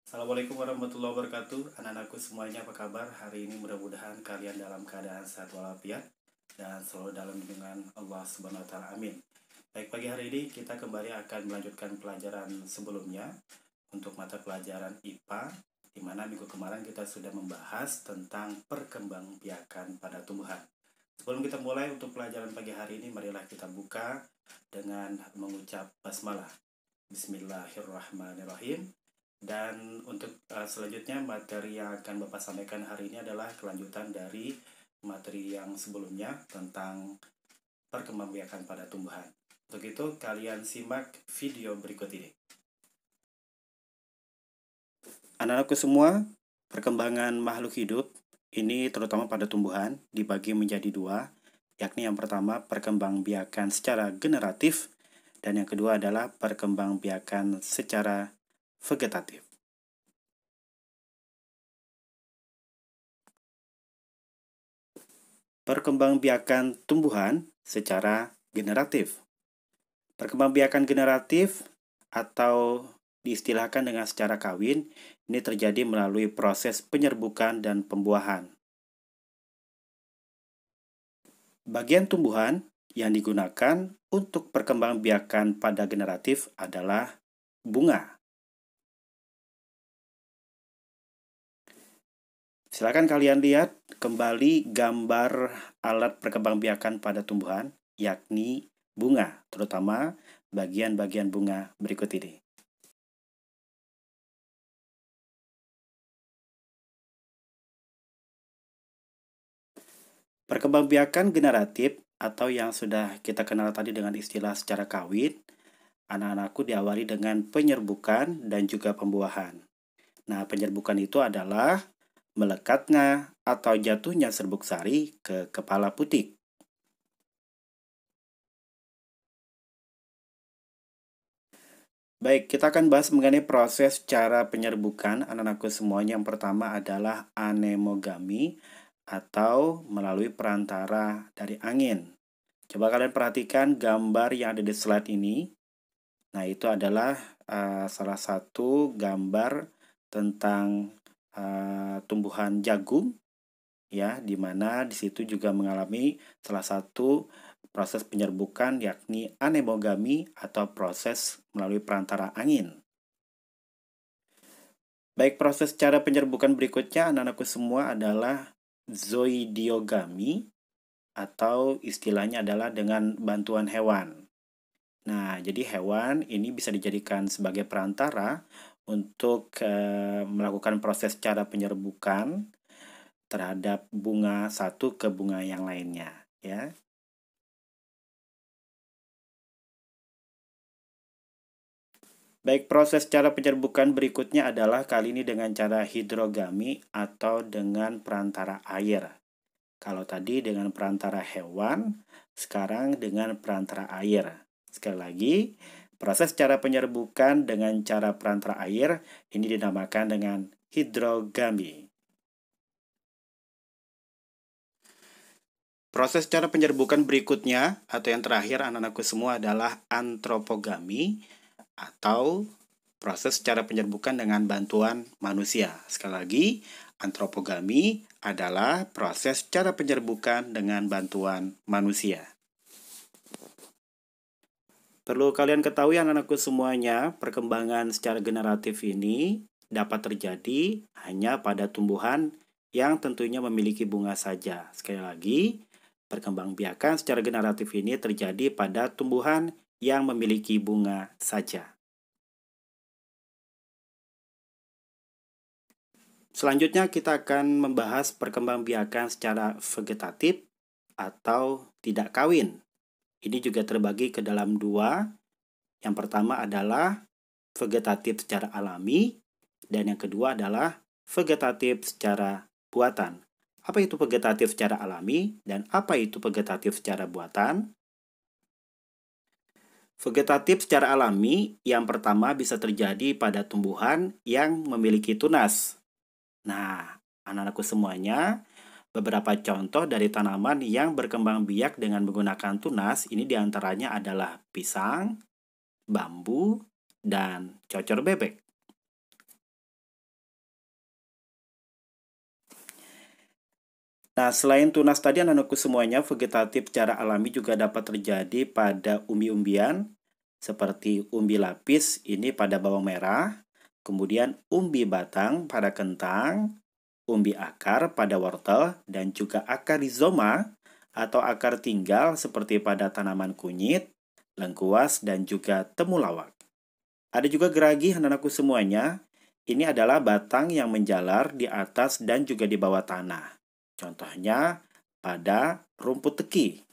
Assalamualaikum warahmatullahi wabarakatuh. Anak-anakku semuanya, apa kabar? Hari ini mudah-mudahan kalian dalam keadaan sehat walafiat dan selalu dalam lindungan Allah Subhanahu wa taala. Amin. Baik, pagi hari ini kita kembali akan melanjutkan pelajaran sebelumnya untuk mata pelajaran IPA, di mana minggu kemarin kita sudah membahas tentang perkembangbiakan pada tumbuhan. Sebelum kita mulai untuk pelajaran pagi hari ini, marilah kita buka dengan mengucap basmalah. Bismillahirrahmanirrahim. Dan untuk selanjutnya materi yang akan Bapak sampaikan hari ini adalah kelanjutan dari materi yang sebelumnya tentang perkembangbiakan pada tumbuhan. Untuk itu kalian simak video berikut ini. Anak-anakku semua, perkembangan makhluk hidup ini terutama pada tumbuhan dibagi menjadi dua, yakni yang pertama perkembangbiakan secara generatif dan yang kedua adalah perkembangbiakan secara vegetatif. Perkembangbiakan tumbuhan secara generatif. Perkembangbiakan generatif atau diistilahkan dengan secara kawin, ini terjadi melalui proses penyerbukan dan pembuahan. Bagian tumbuhan yang digunakan untuk perkembangbiakan pada generatif adalah bunga. Silakan kalian lihat kembali gambar alat perkembangbiakan pada tumbuhan, yakni bunga, terutama bagian-bagian bunga berikut ini. Perkembangbiakan generatif atau yang sudah kita kenal tadi dengan istilah secara kawin, anak-anakku diawali dengan penyerbukan dan juga pembuahan. Nah, penyerbukan itu adalah melekatnya atau jatuhnya serbuk sari ke kepala putik. Baik, kita akan bahas mengenai proses cara penyerbukan anak-anakku semuanya. Yang pertama adalah anemogami atau melalui perantara dari angin. Coba kalian perhatikan gambar yang ada di slide ini. Nah, itu adalah salah satu gambar tentang tumbuhan jagung, ya, di mana di situ juga mengalami salah satu proses penyerbukan, yakni anemogami atau proses melalui perantara angin. Baik, proses cara penyerbukan berikutnya anak-anakku semua adalah zoidiogami atau istilahnya adalah dengan bantuan hewan. Nah, jadi hewan ini bisa dijadikan sebagai perantara untuk melakukan proses cara penyerbukan terhadap bunga satu ke bunga yang lainnya, ya. Baik, proses cara penyerbukan berikutnya adalah kali ini dengan cara hidrogami atau dengan perantara air. Kalau tadi dengan perantara hewan, sekarang dengan perantara air. Sekali lagi, proses cara penyerbukan dengan cara perantara air ini dinamakan dengan hidrogami. Proses cara penyerbukan berikutnya atau yang terakhir anak-anakku semua adalah antropogami atau proses cara penyerbukan dengan bantuan manusia. Sekali lagi, antropogami adalah proses cara penyerbukan dengan bantuan manusia. Perlu kalian ketahui anak-anakku semuanya, perkembangan secara generatif ini dapat terjadi hanya pada tumbuhan yang tentunya memiliki bunga saja. Sekali lagi, perkembangbiakan secara generatif ini terjadi pada tumbuhan yang memiliki bunga saja. Selanjutnya kita akan membahas perkembangbiakan secara vegetatif atau tidak kawin. Ini juga terbagi ke dalam dua. Yang pertama adalah vegetatif secara alami dan yang kedua adalah vegetatif secara buatan. Apa itu vegetatif secara alami dan apa itu vegetatif secara buatan? Vegetatif secara alami yang pertama bisa terjadi pada tumbuhan yang memiliki tunas. Nah, anak-anakku semuanya, beberapa contoh dari tanaman yang berkembang biak dengan menggunakan tunas ini diantaranya adalah pisang, bambu, dan cocor bebek. Nah, selain tunas tadi anak-anakku semuanya, vegetatif secara alami juga dapat terjadi pada umbi-umbian, seperti umbi lapis ini pada bawang merah, kemudian umbi batang pada kentang, umbi akar pada wortel, dan juga akar rizoma atau akar tinggal seperti pada tanaman kunyit, lengkuas, dan juga temulawak. Ada juga geragi anak-anakku semuanya. Ini adalah batang yang menjalar di atas dan juga di bawah tanah. Contohnya pada rumput teki.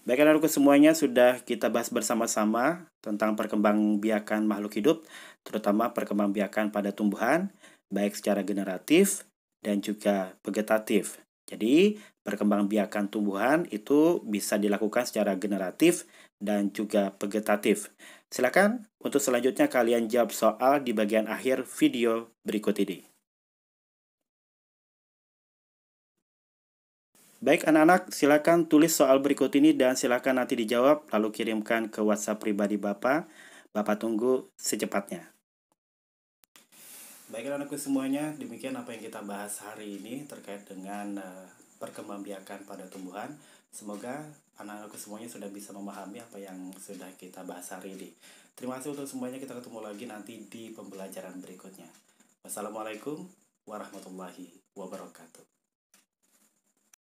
Baik anak-anakku semuanya, sudah kita bahas bersama-sama tentang perkembangbiakan makhluk hidup, terutama perkembangbiakan pada tumbuhan, baik secara generatif dan juga vegetatif. Jadi, perkembangbiakan tumbuhan itu bisa dilakukan secara generatif dan juga vegetatif. Silakan untuk selanjutnya kalian jawab soal di bagian akhir video berikut ini. Baik anak-anak, silakan tulis soal berikut ini dan silakan nanti dijawab lalu kirimkan ke WhatsApp pribadi Bapak. Bapak tunggu secepatnya. Baik anak-anakku semuanya, demikian apa yang kita bahas hari ini terkait dengan perkembangbiakan pada tumbuhan. Semoga anak-anakku semuanya sudah bisa memahami apa yang sudah kita bahas hari ini. Terima kasih untuk semuanya, kita ketemu lagi nanti di pembelajaran berikutnya. Wassalamualaikum warahmatullahi wabarakatuh.